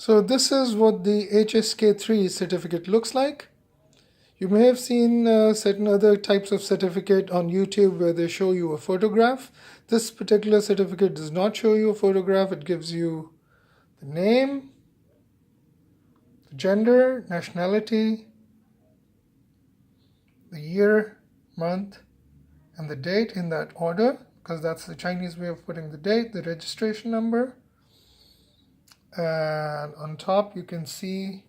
So this is what the HSK3 certificate looks like. You may have seen certain other types of certificate on YouTube where they show you a photograph. This particular certificate does not show you a photograph. It gives you the name, the gender, nationality, the year, month, and the date in that order, because that's the Chinese way of putting the date, the registration number. And on top you can see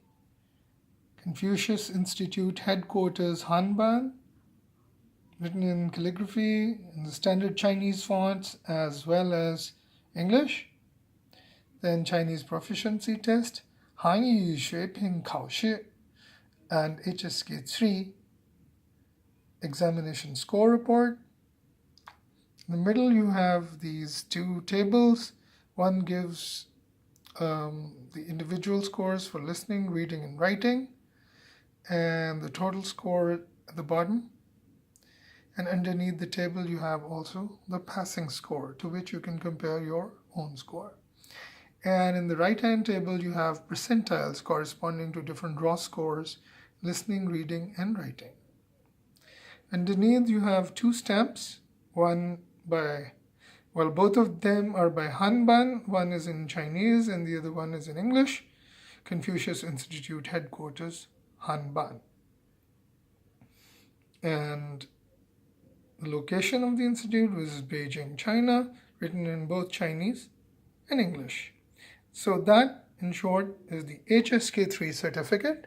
Confucius Institute Headquarters Hanban, written in calligraphy in the standard Chinese fonts as well as English. Then Chinese proficiency test, Hanyu Xueping Kaoshi, and HSK3 examination score report. In the middle you have these two tables. One gives the individual scores for listening, reading, and writing, and the total score at the bottom. And underneath the table you have also the passing score, to which you can compare your own score. And in the right hand table you have percentiles corresponding to different raw scores, listening, reading, and writing. Underneath you have two stamps, both of them are by Hanban. One is in Chinese and the other one is in English. Confucius Institute Headquarters, Hanban. And the location of the institute was Beijing, China, written in both Chinese and English. So that, in short, is the HSK3 certificate.